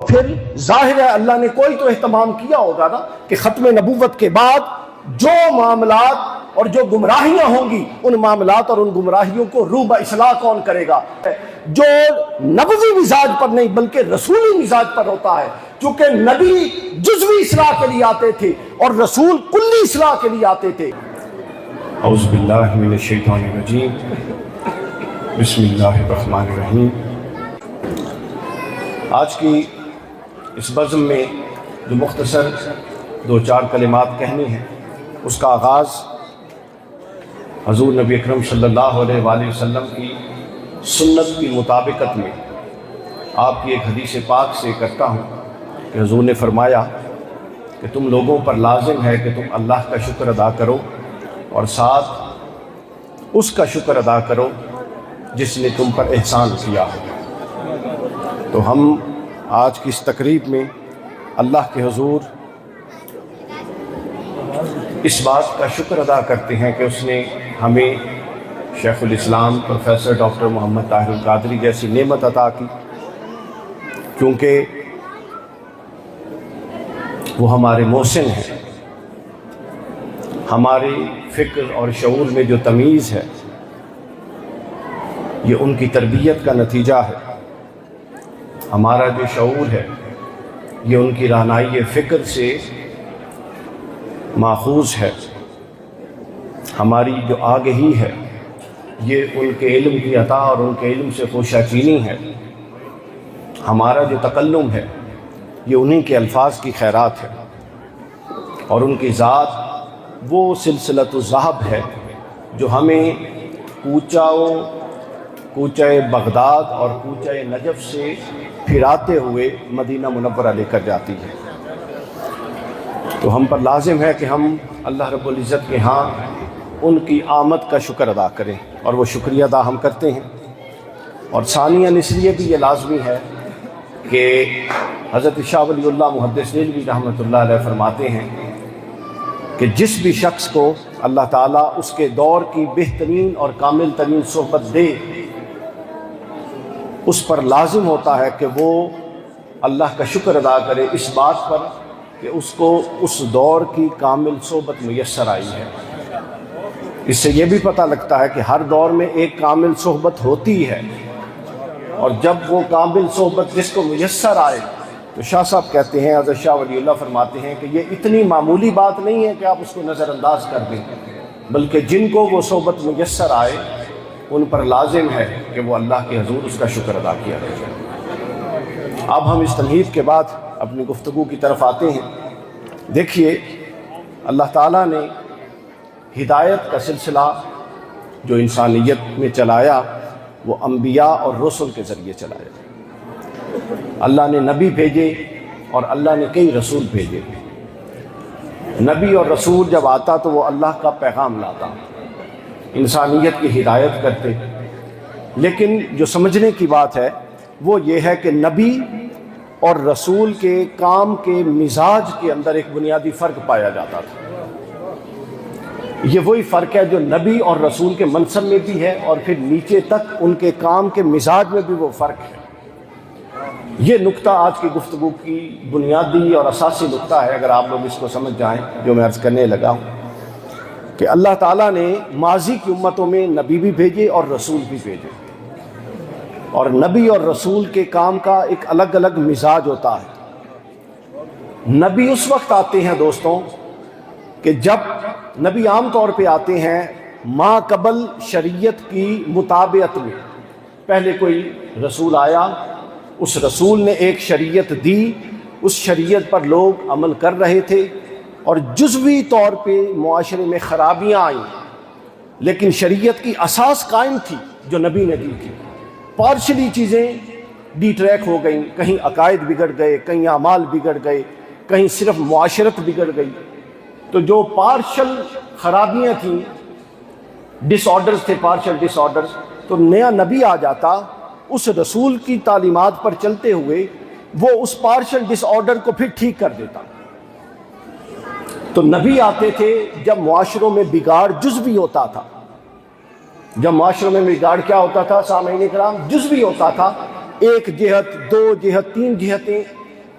پھر ظاہر ہے اللہ نے کوئی تو اہتمام کیا ہوگا نا کہ ختم نبوت کے بعد جو معاملات اور جو گمراہیاں ہوں گی ان معاملات اور ان گمراہیوں کو روح اصلاح کون کرے گا؟ جو نبوی مزاج پر نہیں بلکہ رسولی مزاج پر ہوتا ہے، چونکہ نبی جزوی اصلاح کے لیے آتے تھے اور رسول کلی اصلاح کے لیے آتے تھے۔ اعوذ باللہ من الشیطان الرجیم، بسم اللہ الرحمن الرحیم۔ آج کی اس بزم میں جو مختصر دو چار کلمات کہنے ہیں، اس کا آغاز حضور نبی اکرم صلی اللہ علیہ وآلہ وسلم کی سنت کی مطابقت میں آپ کی ایک حدیث پاک سے کرتا ہوں کہ حضور نے فرمایا کہ تم لوگوں پر لازم ہے کہ تم اللہ کا شکر ادا کرو اور ساتھ اس کا شکر ادا کرو جس نے تم پر احسان کیا ہو۔ تو ہم آج کی اس تقریب میں اللہ کے حضور اس بات کا شکر ادا کرتے ہیں کہ اس نے ہمیں شیخ الاسلام پروفیسر ڈاکٹر محمد طاہر القادری جیسی نعمت عطا کی، کیونکہ وہ ہمارے محسن ہیں۔ ہماری فکر اور شعور میں جو تمیز ہے یہ ان کی تربیت کا نتیجہ ہے۔ ہمارا جو شعور ہے یہ ان کی رہنمائی فکر سے ماخوذ ہے۔ ہماری جو آگہی ہے یہ ان کے علم کی عطا اور ان کے علم سے خوشہ چینی ہے۔ ہمارا جو تکلم ہے یہ انہی کے الفاظ کی خیرات ہے، اور ان کی ذات وہ سلسلۃ الذہب ہے جو ہمیں کوچہ بغداد اور کوچہ نجف سے پھراتے ہوئے مدینہ منورہ لے کر جاتی ہے۔ تو ہم پر لازم ہے کہ ہم اللہ رب العزت کے ہاں ان کی آمد کا شکر ادا کریں، اور وہ شکریہ ادا ہم کرتے ہیں۔ اور ثانیاً اس لیے بھی یہ لازمی ہے کہ حضرت شاہ ولی اللہ محدث دہلوی رحمۃ اللہ علیہ فرماتے ہیں کہ جس بھی شخص کو اللہ تعالیٰ اس کے دور کی بہترین اور کامل ترین صحبت دے، اس پر لازم ہوتا ہے کہ وہ اللہ کا شکر ادا کرے اس بات پر کہ اس کو اس دور کی کامل صحبت میسر آئی ہے۔ اس سے یہ بھی پتہ لگتا ہے کہ ہر دور میں ایک کامل صحبت ہوتی ہے، اور جب وہ کامل صحبت جس کو میسر آئے تو شاہ صاحب کہتے ہیں، حضرت شاہ ولی اللہ فرماتے ہیں کہ یہ اتنی معمولی بات نہیں ہے کہ آپ اس کو نظر انداز کر دیں، بلکہ جن کو وہ صحبت میسر آئے ان پر لازم ہے کہ وہ اللہ کے حضور اس کا شکر ادا کیا کریں۔ اب ہم اس تمہید کے بعد اپنی گفتگو کی طرف آتے ہیں۔ دیکھیے، اللہ تعالیٰ نے ہدایت کا سلسلہ جو انسانیت میں چلایا وہ انبیاء اور رسل کے ذریعے چلایا۔ اللہ نے نبی بھیجے اور اللہ نے کئی رسول بھیجے۔ نبی اور رسول جب آتا تو وہ اللہ کا پیغام لاتا، انسانیت کی ہدایت کرتے، لیکن جو سمجھنے کی بات ہے وہ یہ ہے کہ نبی اور رسول کے کام کے مزاج کے اندر ایک بنیادی فرق پایا جاتا تھا۔ یہ وہی فرق ہے جو نبی اور رسول کے منصب میں بھی ہے، اور پھر نیچے تک ان کے کام کے مزاج میں بھی وہ فرق ہے۔ یہ نقطہ آج کی گفتگو کی بنیادی اور اساسی نقطہ ہے، اگر آپ لوگ اس کو سمجھ جائیں جو میں عرض کرنے لگا ہوں، کہ اللہ تعالیٰ نے ماضی کی امتوں میں نبی بھی بھیجے اور رسول بھی بھیجے، اور نبی اور رسول کے کام کا ایک الگ الگ مزاج ہوتا ہے۔ نبی اس وقت آتے ہیں دوستوں کہ جب نبی عام طور پہ آتے ہیں ما قبل شریعت کی مطابعت میں۔ پہلے کوئی رسول آیا، اس رسول نے ایک شریعت دی، اس شریعت پر لوگ عمل کر رہے تھے، اور جزوی طور پہ معاشرے میں خرابیاں آئیں، لیکن شریعت کی اساس قائم تھی جو نبی نے دی تھی۔ پارشلی چیزیں ڈی ٹریک ہو گئیں، کہیں عقائد بگڑ گئے، کہیں اعمال بگڑ گئے، کہیں صرف معاشرت بگڑ گئی۔ تو جو پارشل خرابیاں تھیں، ڈس آرڈرز تھے، پارشل ڈس آرڈرز، تو نیا نبی آ جاتا، اس رسول کی تعلیمات پر چلتے ہوئے وہ اس پارشل ڈس آرڈر کو پھر ٹھیک کر دیتا۔ تو نبی آتے تھے جب معاشروں میں بگاڑ جزوی ہوتا تھا۔ جب معاشروں میں بگاڑ کیا ہوتا تھا سامعین کرام؟ جزوی ہوتا تھا، ایک جہت، دو جہت، تین جہتیں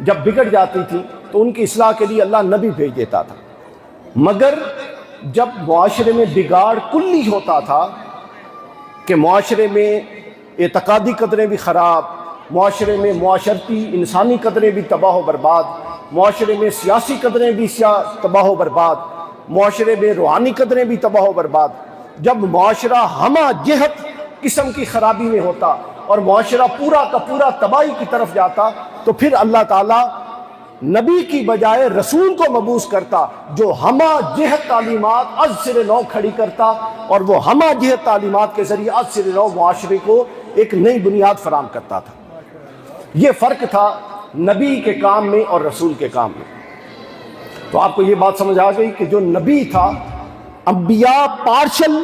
جب بگڑ جاتی تھی تو ان کی اصلاح کے لیے اللہ نبی بھیج دیتا تھا، مگر جب معاشرے میں بگاڑ کلی ہوتا تھا کہ معاشرے میں اعتقادی قدریں بھی خراب، معاشرے میں معاشرتی انسانی قدریں بھی تباہ و برباد، معاشرے میں سیاسی قدریں بھی تباہ و برباد، معاشرے میں روحانی قدریں بھی تباہ و برباد، جب معاشرہ ہمہ جہت قسم کی خرابی میں ہوتا اور معاشرہ پورا کا پورا تباہی کی طرف جاتا، تو پھر اللہ تعالیٰ نبی کی بجائے رسول کو مبعوث کرتا جو ہمہ جہت تعلیمات از سر نو کھڑی کرتا، اور وہ ہمہ جہت تعلیمات کے ذریعے از سر نو معاشرے کو ایک نئی بنیاد فراہم کرتا تھا۔ یہ فرق تھا نبی کے کام میں اور رسول کے کام میں۔ تو آپ کو یہ بات سمجھ آ گئی کہ جو نبی تھا، انبیاء پارشل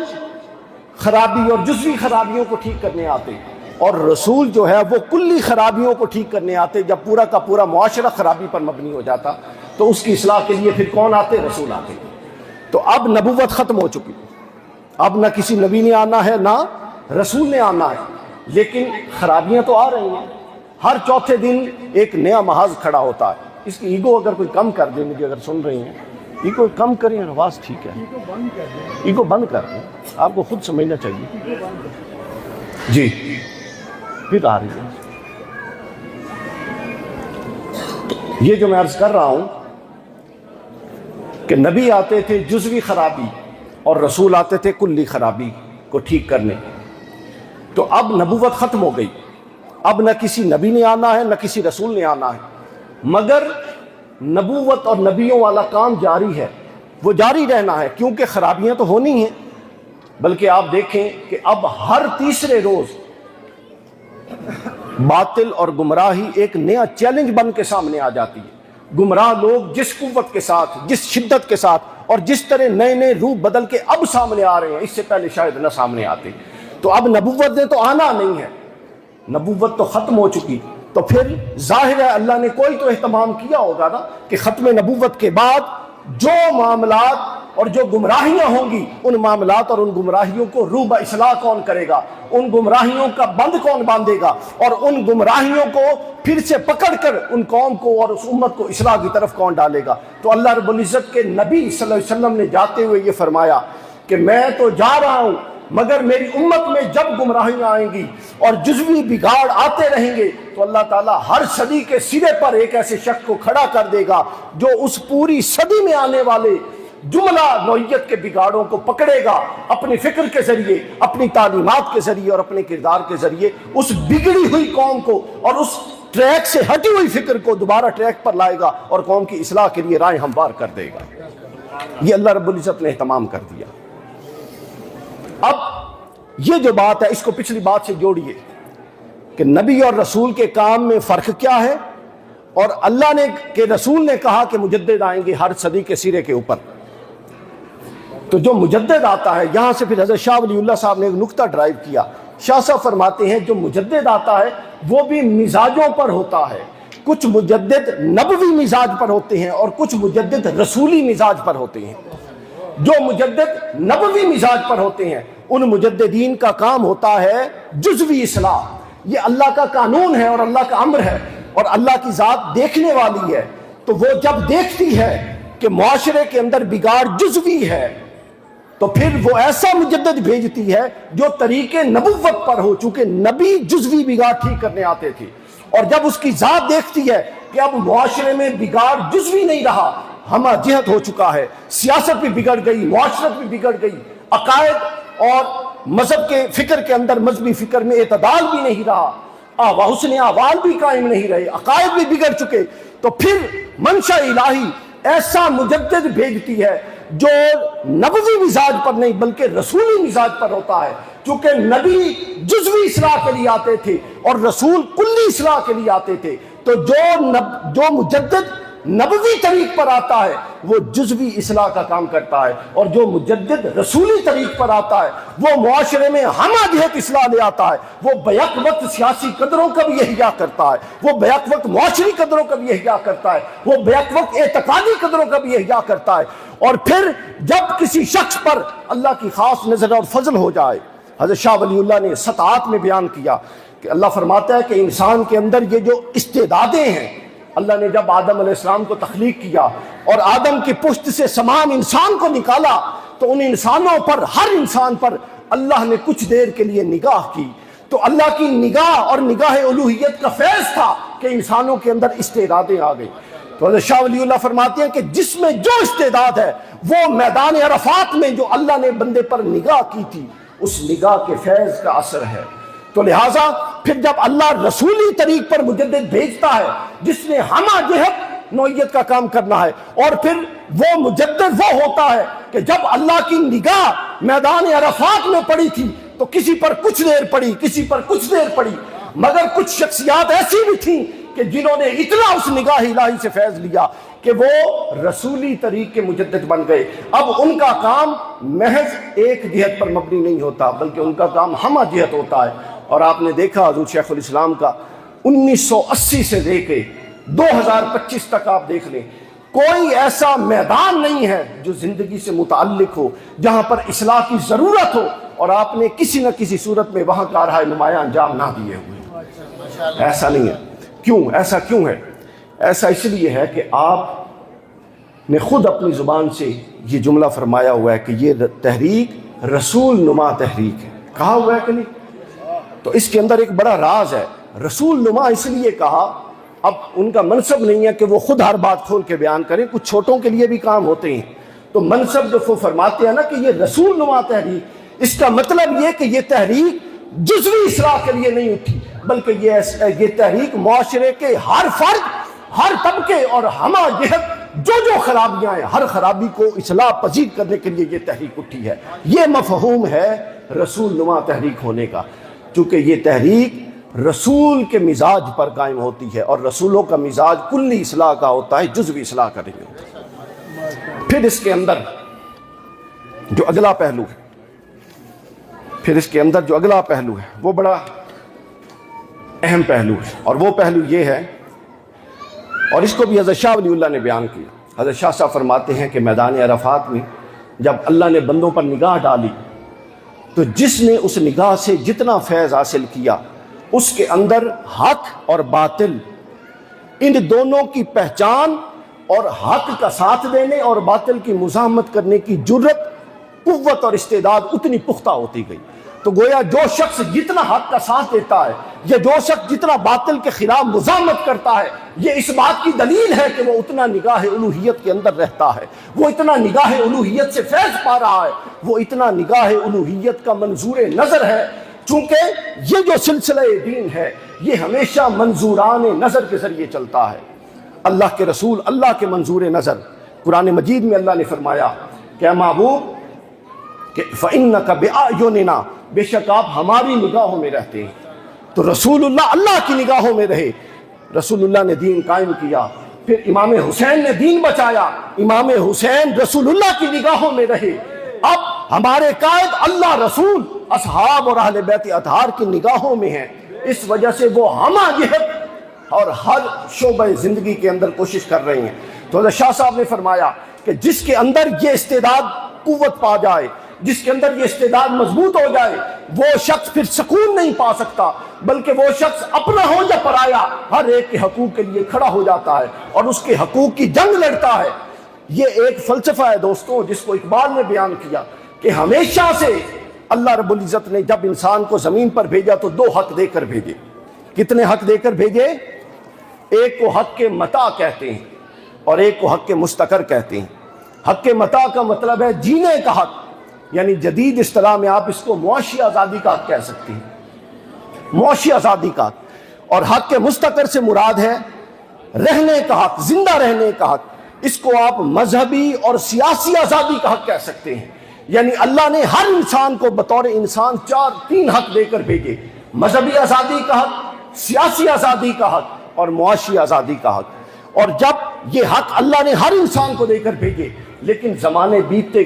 خرابی اور جزوی خرابیوں کو ٹھیک کرنے آتے، اور رسول جو ہے وہ کلی خرابیوں کو ٹھیک کرنے آتے۔ جب پورا کا پورا معاشرہ خرابی پر مبنی ہو جاتا تو اس کی اصلاح کے لیے پھر کون آتے؟ رسول آتے۔ تو اب نبوت ختم ہو چکی، اب نہ کسی نبی نے آنا ہے نہ رسول نے آنا ہے، لیکن خرابیاں تو آ رہی ہیں۔ ہر چوتھے دن ایک نیا محاذ کھڑا ہوتا ہے۔ اس کی ایگو اگر کوئی کم کر دے، مجھے اگر سن رہی ہیں، ایگو کم کریں، آواز ٹھیک ہے، ایگو بند کر دیں، آپ کو خود سمجھنا چاہیے۔ جی پھر آ رہی ہے۔ یہ جو میں عرض کر رہا ہوں کہ نبی آتے تھے جزوی خرابی اور رسول آتے تھے کلی خرابی کو ٹھیک کرنے۔ تو اب نبوت ختم ہو گئی، اب نہ کسی نبی نے آنا ہے نہ کسی رسول نے آنا ہے، مگر نبوت اور نبیوں والا کام جاری ہے، وہ جاری رہنا ہے، کیونکہ خرابیاں تو ہونی ہیں۔ بلکہ آپ دیکھیں کہ اب ہر تیسرے روز باطل اور گمراہی ایک نیا چیلنج بن کے سامنے آ جاتی ہے۔ گمراہ لوگ جس قوت کے ساتھ، جس شدت کے ساتھ اور جس طرح نئے نئے روپ بدل کے اب سامنے آ رہے ہیں، اس سے پہلے شاید نہ سامنے آتے۔ تو اب نبوت نے تو آنا نہیں ہے، نبوت تو ختم ہو چکی۔ تو پھر ظاہر ہے اللہ نے کوئی تو اہتمام کیا ہوگا نا کہ ختم نبوت کے بعد جو معاملات اور جو گمراہیاں ہوں گی، ان معاملات اور ان گمراہیوں کو روح اصلاح کون کرے گا، ان گمراہیوں کا بند کون باندھے گا، اور ان گمراہیوں کو پھر سے پکڑ کر ان قوم کو اور اس امت کو اصلاح کی طرف کون ڈالے گا۔ تو اللہ رب العزت کے نبی صلی اللہ علیہ وسلم نے جاتے ہوئے یہ فرمایا کہ میں تو جا رہا ہوں، مگر میری امت میں جب گمراہیاں آئیں گی اور جزوی بگاڑ آتے رہیں گے تو اللہ تعالیٰ ہر صدی کے سرے پر ایک ایسے شخص کو کھڑا کر دے گا جو اس پوری صدی میں آنے والے جملہ نوعیت کے بگاڑوں کو پکڑے گا، اپنی فکر کے ذریعے، اپنی تعلیمات کے ذریعے اور اپنے کردار کے ذریعے اس بگڑی ہوئی قوم کو اور اس ٹریک سے ہٹی ہوئی فکر کو دوبارہ ٹریک پر لائے گا اور قوم کی اصلاح کے لیے راہیں ہموار کر دے گا۔ یہ اللہ رب العزت نے اہتمام کر دیا۔ اب یہ جو بات ہے اس کو پچھلی بات سے جوڑیے کہ نبی اور رسول کے کام میں فرق کیا ہے، اور اللہ نے کہ رسول نے کہا کہ مجدد آئیں گے ہر صدی کے سرے کے اوپر۔ تو جو مجدد آتا ہے، یہاں سے پھر حضرت شاہ ولی اللہ صاحب نے ایک نقطہ ڈرائیو کیا۔ شاہ صاحب فرماتے ہیں جو مجدد آتا ہے وہ بھی مزاجوں پر ہوتا ہے، کچھ مجدد نبوی مزاج پر ہوتے ہیں اور کچھ مجدد رسولی مزاج پر ہوتے ہیں۔ جو مجدد نبوی مزاج پر ہوتے ہیں ان مجددین کا کام ہوتا ہے جزوی اصلاح۔ یہ اللہ کا قانون ہے اور اللہ کا امر ہے، اور اللہ کی ذات دیکھنے والی ہے، تو وہ جب دیکھتی ہے کہ معاشرے کے اندر بگاڑ جزوی ہے تو پھر وہ ایسا مجدد بھیجتی ہے جو طریقے نبوت پر ہو، چونکہ نبی جزوی بگاڑ ٹھیک کرنے آتے تھے، اور جب اس کی ذات دیکھتی ہے کہ اب معاشرے میں بگاڑ جزوی نہیں رہا، ہمہ جہت ہو چکا ہے، سیاست بھی بگڑ گئی، معاشرت بھی بگڑ گئی، عقائد اور مذہب کے فکر کے اندر مذہبی فکر میں اعتدال بھی نہیں رہا، حسن احوال بھی قائم نہیں رہے، عقائد بھی بگڑ چکے، تو پھر منشا الہی ایسا مجدد بھیجتی ہے جو نبوی مزاج پر نہیں بلکہ رسولی مزاج پر ہوتا ہے، چونکہ نبی جزوی اصلاح کے لیے آتے تھے اور رسول کلی اصلاح کے لیے آتے تھے۔ تو جو مجدد نبوی طریق پر آتا ہے وہ جزوی اصلاح کا کام کرتا ہے، اور جو مجدد رسولی طریق پر آتا ہے وہ معاشرے میں ہمہ جہت اصلاح لے آتا ہے، وہ بیک وقت سیاسی قدروں کا بھی احیا کرتا ہے، وہ بیک وقت معاشری قدروں کا بھی احیا کرتا ہے، وہ بیک وقت اعتقادی قدروں کا بھی احیا کرتا ہے۔ اور پھر جب کسی شخص پر اللہ کی خاص نظر اور فضل ہو جائے، حضرت شاہ ولی اللہ نے سطاعت میں بیان کیا کہ اللہ فرماتا ہے کہ انسان کے اندر یہ جو استعدادیں ہیں اللہ نے جب آدم علیہ السلام کو تخلیق کیا اور آدم کی پشت سے سمان انسان کو نکالا تو ان انسانوں پر، ہر انسان پر اللہ نے کچھ دیر کے لیے نگاہ کی، تو اللہ کی نگاہ اور نگاہ الوہیت کا فیض تھا کہ انسانوں کے اندر استعدادیں آ گئی۔ تو حضرت شاہ ولی اللہ فرماتے ہیں کہ جس میں جو استعداد ہے وہ میدان عرفات میں جو اللہ نے بندے پر نگاہ کی تھی اس نگاہ کے فیض کا اثر ہے۔ تو لہٰذا پھر جب اللہ رسولی طریق پر مجدد بھیجتا ہے جس نے ہمہ جہت نوعیت کا کام کرنا ہے، اور پھر وہ مجدد وہ ہوتا ہے کہ جب اللہ کی نگاہ میدان عرفات میں پڑی تھی تو کسی پر کچھ دیر پڑی، کسی پر کچھ دیر پڑی، مگر کچھ شخصیات ایسی بھی تھیں کہ جنہوں نے اتنا اس نگاہ الہی سے فیض لیا کہ وہ رسولی طریق کے مجدد بن گئے۔ اب ان کا کام محض ایک جہت پر مبنی نہیں ہوتا بلکہ ان کا کام ہمہ جہت ہوتا ہے۔ اور آپ نے دیکھا حضور شیخ الاسلام کا 1980 سے لے کے 2025 تک آپ دیکھ لیں، کوئی ایسا میدان نہیں ہے جو زندگی سے متعلق ہو جہاں پر اصلاح کی ضرورت ہو اور آپ نے کسی نہ کسی صورت میں وہاں کارہائے نمایاں انجام نہ دیے ہوئے۔ ایسا نہیں ہے۔ کیوں ایسا کیوں ہے؟ ایسا اس لیے ہے کہ آپ نے خود اپنی زبان سے یہ جملہ فرمایا ہوا ہے کہ یہ تحریک رسول نما تحریک ہے، کہا ہوا ہے کہ نہیں؟ تو اس کے اندر ایک بڑا راز ہے۔ رسول نما اس لیے کہا، اب ان کا منصب نہیں ہے کہ وہ خود ہر بات کھول کے بیان کریں، کچھ چھوٹوں کے لیے بھی کام ہوتے ہیں، تو منصب جو وہ فرماتے ہیں نا کہ یہ رسول نما تحریک، اس کا مطلب یہ کہ یہ تحریک جزوی اصلاح کے لیے نہیں اٹھی بلکہ یہ تحریک معاشرے کے ہر فرد، ہر طبقے اور ہمہ جہت جو خرابیاں ہیں ہر خرابی کو اصلاح پذیر کرنے کے لیے یہ تحریک اٹھی ہے۔ یہ مفہوم ہے رسول نما تحریک ہونے کا، چونکہ یہ تحریک رسول کے مزاج پر قائم ہوتی ہے اور رسولوں کا مزاج کلی اصلاح کا ہوتا ہے، جزوی اصلاح کا نہیں ہوتا۔ پھر اس کے اندر جو اگلا پہلو ہے وہ بڑا اہم پہلو ہے، اور وہ پہلو یہ ہے، اور اس کو بھی حضرت شاہ ولی اللہ نے بیان کیا۔ حضرت شاہ صاحب فرماتے ہیں کہ میدان عرفات میں جب اللہ نے بندوں پر نگاہ ڈالی تو جس نے اس نگاہ سے جتنا فیض حاصل کیا اس کے اندر حق اور باطل ان دونوں کی پہچان اور حق کا ساتھ دینے اور باطل کی مزاحمت کرنے کی جرت، قوت اور استعداد اتنی پختہ ہوتی گئی۔ تو گویا جو شخص جتنا حق کا ساتھ دیتا ہے یا جو شخص جتنا باطل کے خلاف مزاحمت کرتا ہے، یہ اس بات کی دلیل ہے کہ وہ اتنا نگاہ الوہیت کے اندر رہتا ہے، وہ اتنا نگاہ الوہیت سے فیض پا رہا ہے، وہ اتنا نگاہ الوہیت کا منظور نظر ہے، چونکہ یہ جو سلسلہ دین ہے یہ ہمیشہ منظوران نظر کے ذریعے چلتا ہے۔ اللہ کے رسول اللہ کے منظور نظر، قرآن مجید میں اللہ نے فرمایا کہ اے محبوب کہ فَإِنَّكَ بِأَعْيُنِنَا، بے شک آپ ہماری نگاہوں میں رہتے ہیں۔ تو رسول اللہ اللہ کی نگاہوں میں رہے، رسول اللہ نے دین قائم کیا، پھر امام حسین نے دین بچایا، امام حسین رسول اللہ کی نگاہوں میں رہے۔ اب ہمارے قائد اللہ، رسول، اصحاب اور اہل بیت اطہار کی نگاہوں میں ہیں، اس وجہ سے وہ ہمہ جہت اور ہر شعبہ زندگی کے اندر کوشش کر رہے ہیں۔ تو حضرت شاہ صاحب نے فرمایا کہ جس کے اندر یہ استعداد قوت پا جائے، جس کے اندر یہ استعداد مضبوط ہو جائے، وہ شخص پھر سکون نہیں پا سکتا، بلکہ وہ شخص اپنا ہو یا پرایا ہر ایک کے حقوق کے لیے کھڑا ہو جاتا ہے اور اس کے حقوق کی جنگ لڑتا ہے۔ یہ ایک فلسفہ ہے دوستوں جس کو اقبال نے بیان کیا کہ ہمیشہ سے اللہ رب العزت نے جب انسان کو زمین پر بھیجا تو دو حق دے کر بھیجے۔ کتنے حق دے کر بھیجے؟ ایک کو حق کے متاع کہتے ہیں اور ایک کو حق کے مستقر کہتے ہیں۔ حق کے متاع کا مطلب ہے جینے کا حق، یعنی جدید اصطلاح میں آپ اس کو معاشی آزادی کا حق کہہ سکتے ہیں، معاشی آزادی کا حق۔ اور حق کے مستقر سے مراد ہے رہنے کا حق، زندہ رہنے کا حق۔ اس کو آپ مذہبی اور سیاسی آزادی کا حق کہہ سکتے ہیں، یعنی اللہ نے ہر انسان کو بطور انسان تین حق دے کر بھیجے: مذہبی آزادی کا حق، سیاسی آزادی کا حق اور معاشی آزادی کا حق۔ اور جب یہ حق اللہ نے ہر انسان کو دے کر بھیجے، لیکن زمانے بیتتے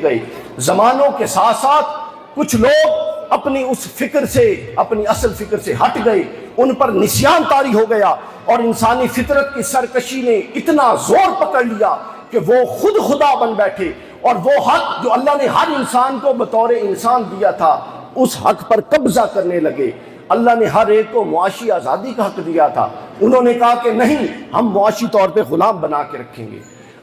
گئے، زمانوں کے ساتھ ساتھ کچھ لوگ اپنی اس فکر سے، اپنی اصل فکر سے ہٹ گئے، ان پر نسیان طاری ہو گیا اور انسانی فطرت کی سرکشی نے اتنا زور پکڑ لیا کہ وہ خود خدا بن بیٹھے، اور وہ حق جو اللہ نے ہر انسان کو بطور انسان دیا تھا اس حق پر قبضہ کرنے لگے۔ اللہ نے ہر ایک کو معاشی آزادی کا حق دیا تھا، انہوں نے کہا کہ نہیں ہم معاشی طور پہ غلام بنا کے رکھیں گے۔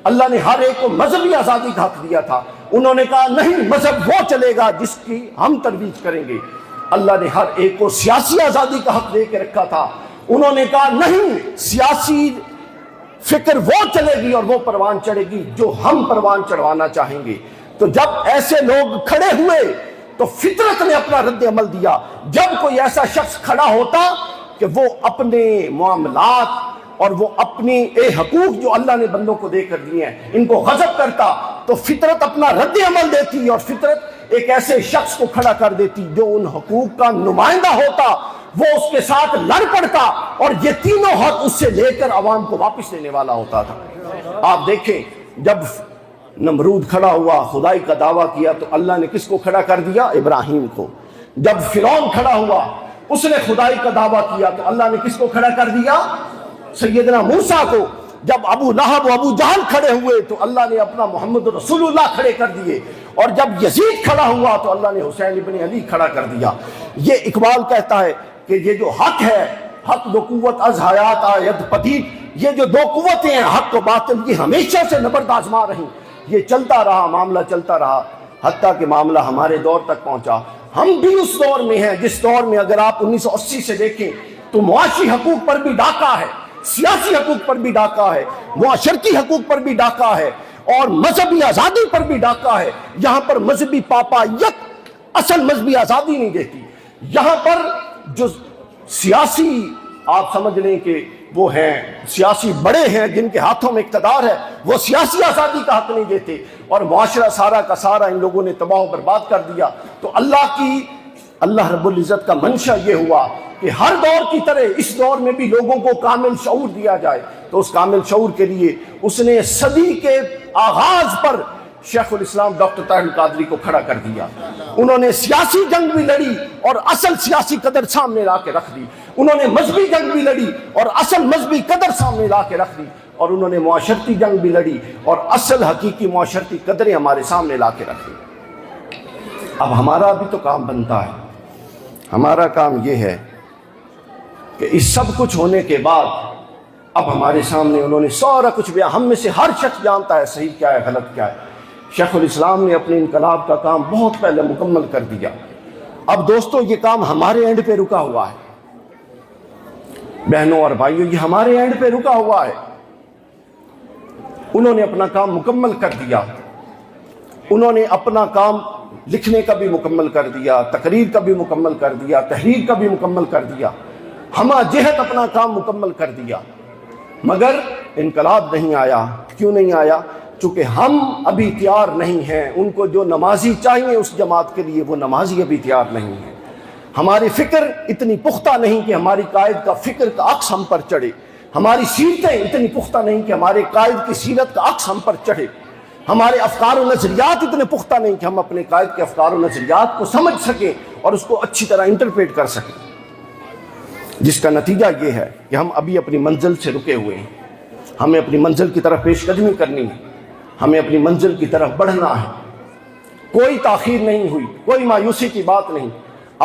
اللہ نے ہر ایک کو مذہبی آزادی کا حق دیا تھا، انہوں نے کہا نہیں مذہب وہ چلے گا جس کی ہم ترویج کریں گے۔ اللہ نے ہر ایک کو سیاسی آزادی کا حق دے کے رکھا تھا، انہوں نے کہا نہیں سیاسی فکر وہ چلے گی اور وہ پروان چڑھے گی جو ہم پروان چڑھوانا چاہیں گے۔ تو جب ایسے لوگ کھڑے ہوئے تو فطرت نے اپنا رد عمل دیا۔ جب کوئی ایسا شخص کھڑا ہوتا کہ وہ اپنے معاملات اور وہ اپنی حقوق جو اللہ نے بندوں کو دے کر دیے ہیں ان کو غضب کرتا تو فطرت اپنا رد عمل دیتی اور فطرت ایک ایسے شخص کو کھڑا کر دیتی جو ان حقوق کا نمائندہ ہوتا، وہ اس کے ساتھ لڑ پڑتا اور یہ تینوں حق اس سے لے کر عوام کو واپس لینے والا ہوتا تھا۔ آپ دیکھیں جب نمرود کھڑا ہوا خدائی کا دعویٰ کیا تو اللہ نے کس کو کھڑا کر دیا؟ ابراہیم کو۔ جب فرعون کھڑا ہوا اس نے خدائی کا دعویٰ کیا تو اللہ نے کس کو کھڑا کر دیا؟ سیدنا موسیٰ کو۔ جب ابو لہب و ابو جہل کھڑے ہوئے تو اللہ نے اپنا محمد رسول اللہ کھڑے کر دیے، اور جب یزید کھڑا ہوا تو اللہ نے حسین ابن علی کھڑا کر دیا۔ یہ اقبال کہتا ہے کہ یہ جو حق ہے، حق دو قوت از حیات آید پدید، یہ جو دو قوتیں ہیں حق و باطل، یہ ہمیشہ سے نبرد آزما رہیں۔ یہ چلتا رہا، معاملہ چلتا رہا، حتیٰ کہ معاملہ ہمارے دور تک پہنچا۔ ہم بھی اس دور میں ہیں جس دور میں اگر آپ 1980 سے دیکھیں تو معاشی حقوق پر بھی ڈاکہ ہے، سیاسی حقوق پر بھی ڈاکہ ہے، معاشرتی حقوق پر بھی ڈاکہ ہے، اور مذہبی آزادی پر بھی ڈاکہ ہے۔ یہاں پر مذہبی پاپائیت اصل مذہبی آزادی نہیں دیتی۔ یہاں پر جو سیاسی آپ سمجھ لیں کہ وہ ہیں سیاسی بڑے ہیں جن کے ہاتھوں میں اقتدار ہے، وہ سیاسی آزادی کا حق نہیں دیتے، اور معاشرہ سارا کا سارا ان لوگوں نے تباہ و برباد کر دیا۔ تو اللہ رب العزت کا منشا یہ ہوا کہ ہر دور کی طرح اس دور میں بھی لوگوں کو کامل شعور دیا جائے۔ تو اس کامل شعور کے لیے اس نے صدی کے آغاز پر شیخ الاسلام ڈاکٹر طاہر القادری کو کھڑا کر دیا۔ انہوں نے سیاسی جنگ بھی لڑی اور اصل سیاسی قدر سامنے لا کے رکھ دی، انہوں نے مذہبی جنگ بھی لڑی اور اصل مذہبی قدر سامنے لا کے رکھ دی، اور انہوں نے معاشرتی جنگ بھی لڑی اور اصل حقیقی معاشرتی قدریں ہمارے سامنے لا کے رکھ دی۔ اب ہمارا بھی تو کام بنتا ہے، ہمارا کام یہ ہے کہ اس سب کچھ ہونے کے بعد اب ہمارے سامنے انہوں نے سارا کچھ بیان، ہم میں سے ہر شخص جانتا ہے صحیح کیا ہے غلط کیا ہے۔ شیخ الاسلام نے اپنے انقلاب کا کام بہت پہلے مکمل کر دیا۔ اب دوستو یہ کام ہمارے اینڈ پہ رکا ہوا ہے، بہنوں اور بھائیوں یہ ہمارے اینڈ پہ رکا ہوا ہے۔ انہوں نے اپنا کام مکمل کر دیا، انہوں نے اپنا کام لکھنے کا بھی مکمل کر دیا، تقریر کا بھی مکمل کر دیا، تحریر کا بھی مکمل کر دیا، ہمہ جہت اپنا کام مکمل کر دیا، مگر انقلاب نہیں آیا۔ کیوں نہیں آیا؟ چونکہ ہم ابھی تیار نہیں ہیں، ان کو جو نمازی چاہیے اس جماعت کے لیے وہ نمازی ابھی تیار نہیں ہے۔ ہماری فکر اتنی پختہ نہیں کہ ہماری قائد کا فکر کا عکس ہم پر چڑھے، ہماری سیرتیں اتنی پختہ نہیں کہ ہمارے قائد کی سیرت کا عکس ہم پر چڑھے، ہمارے افکار و نظریات اتنے پختہ نہیں کہ ہم اپنے قائد کے افکار و نظریات کو سمجھ سکیں اور اس کو اچھی طرح انٹرپریٹ کر سکیں، جس کا نتیجہ یہ ہے کہ ہم ابھی اپنی منزل سے رکے ہوئے ہیں۔ ہمیں اپنی منزل کی طرف پیش قدمی کرنی ہے، ہمیں اپنی منزل کی طرف بڑھنا ہے، کوئی تاخیر نہیں ہوئی، کوئی مایوسی کی بات نہیں۔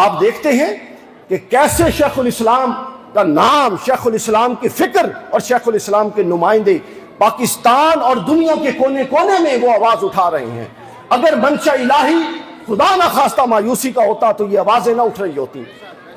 آپ دیکھتے ہیں کہ کیسے شیخ الاسلام کا نام، شیخ الاسلام کی فکر اور شیخ الاسلام کے نمائندے پاکستان اور دنیا کے کونے کونے میں وہ آواز اٹھا رہے ہیں۔ اگر منشا الہی خدا نہ خواستہ مایوسی کا ہوتا تو یہ آوازیں نہ اٹھ رہی ہوتی۔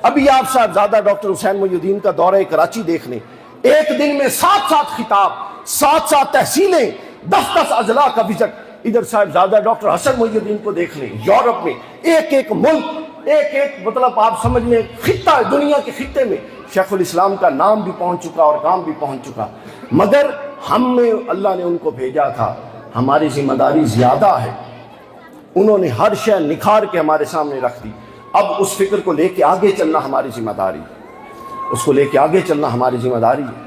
ابھی آپ صاحبزادہ ڈاکٹر حسین محی الدین کا دورہ کراچی دیکھ لیں، ایک دن میں 7 خطاب، 7 تحصیلیں، 10 اضلاع کا وزٹ۔ ادھر صاحبزادہ ڈاکٹر حسن محی الدین کو دیکھ لیں، یورپ میں ایک ملک، ایک مطلب آپ سمجھ لیں خطہ، دنیا کے خطے میں شیخ الاسلام کا نام بھی پہنچ چکا اور کام بھی پہنچ چکا، مگر ہم نے اللہ نے ان کو بھیجا تھا، ہماری ذمہ داری زیادہ ہے۔ انہوں نے ہر شے نکھار کے ہمارے سامنے رکھ دی۔ اب اس فکر کو لے کے آگے چلنا ہماری ذمہ داری، اس کو لے کے آگے چلنا ہماری ذمہ داری ہے۔